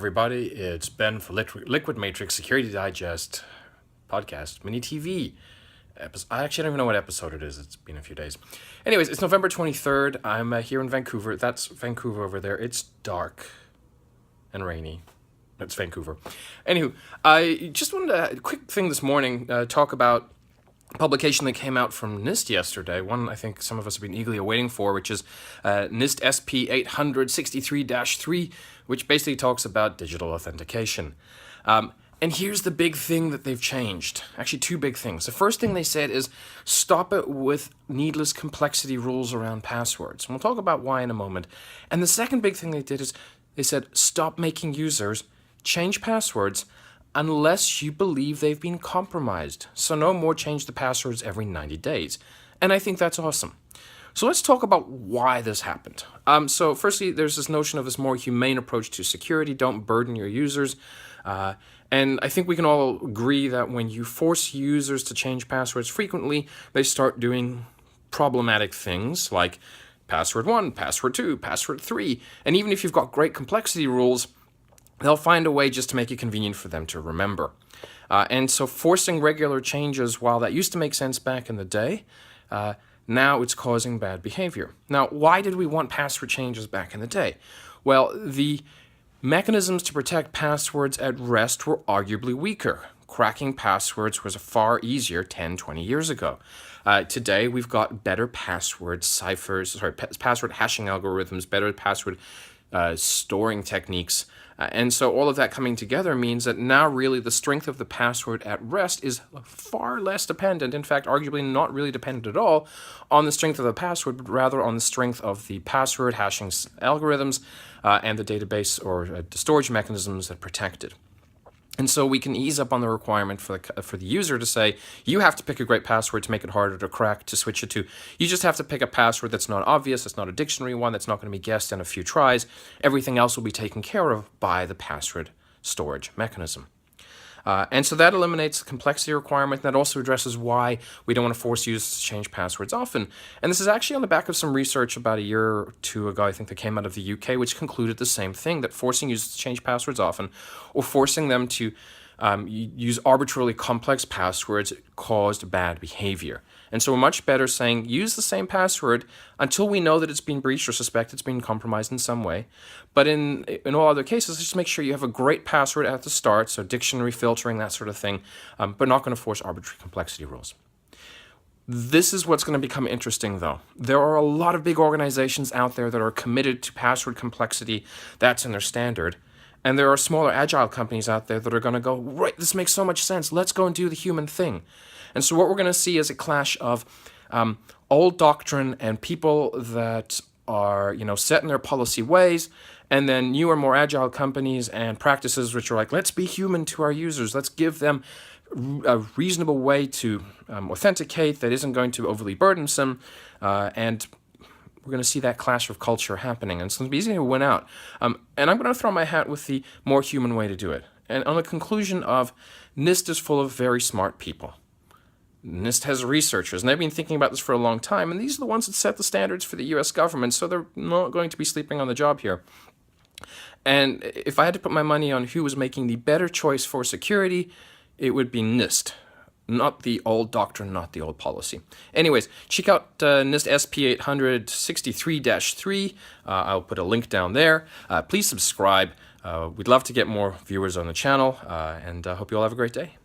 everybody. It's Ben for Liquidmatrix Security Digest podcast, mini TV. I actually don't even know what episode it is. It's been a few days. Anyways, it's November 23rd. I'm here in Vancouver. That's Vancouver over there. It's dark and rainy. It's Vancouver. Anywho, I just wanted a quick thing this morning, talk about publication that came out from NIST yesterday, one I think some of us have been eagerly awaiting for, which is NIST SP 863-3, which basically talks about digital authentication. And here's the big thing that they've changed. Actually, two big things. The first thing they said is stop it with needless complexity rules around passwords. And we'll talk about why in a moment. And the second big thing they did is they said stop making users change passwords unless you believe they've been compromised. So no more change the passwords every 90 days. And I think that's awesome. So let's talk about why this happened. So firstly, there's this notion of this more humane approach to security. Don't burden your users. And I think we can all agree that when you force users to change passwords frequently, they start doing problematic things like password 1, password 2, password 3. And even if you've got great complexity rules, they'll find a way just to make it convenient for them to remember. And so forcing regular changes, while that used to make sense back in the day, now it's causing bad behavior. Now, why did we want password changes back in the day? Well, the mechanisms to protect passwords at rest were arguably weaker. Cracking passwords was far easier 10, 20 years ago. Today, we've got better password ciphers, password hashing algorithms, better password storing techniques. And so all of that coming together means that now really the strength of the password at rest is far less dependent, in fact, arguably not really dependent at all on the strength of the password, but rather on the strength of the password hashing algorithms and the database or storage mechanisms that protect it. And so we can ease up on the requirement for the user to say, you have to pick a great password to make it harder to crack, to switch it to. You just have to pick a password that's not obvious, that's not a dictionary one, that's not going to be guessed in a few tries. Everything else will be taken care of by the password storage mechanism. And so that eliminates the complexity requirement. That also addresses why we don't want to force users to change passwords often. And this is actually on the back of some research about a year or two ago, I think, that came out of the UK, which concluded the same thing, that forcing users to change passwords often or forcing them to use arbitrarily complex passwords caused bad behavior. And so we're much better saying use the same password until we know that it's been breached or suspect it's been compromised in some way. But in all other cases, just make sure you have a great password at the start, so dictionary filtering, that sort of thing, but not going to force arbitrary complexity rules. This is what's going to become interesting, though. There are a lot of big organizations out there that are committed to password complexity. That's in their standard. And there are smaller agile companies out there that are going to go, right, this makes so much sense. Let's go and do the human thing. And so what we're going to see is a clash of old doctrine and people that are, set in their policy ways, and then newer, more agile companies and practices which are like, let's be human to our users. Let's give them a reasonable way to authenticate that isn't going to overly burdensome, and we're going to see that clash of culture happening, and it's going to be easy to win out. And I'm going to throw my hat with the more human way to do it. And on the conclusion of, NIST is full of very smart people. NIST has researchers, and they've been thinking about this for a long time, and these are the ones that set the standards for the U.S. government, so they're not going to be sleeping on the job here. And if I had to put my money on who was making the better choice for security, it would be NIST. Not the old doctrine, not the old policy. Anyways, check out NIST SP 863-3. I'll put a link down there. Please subscribe. We'd love to get more viewers on the channel, and I hope you all have a great day.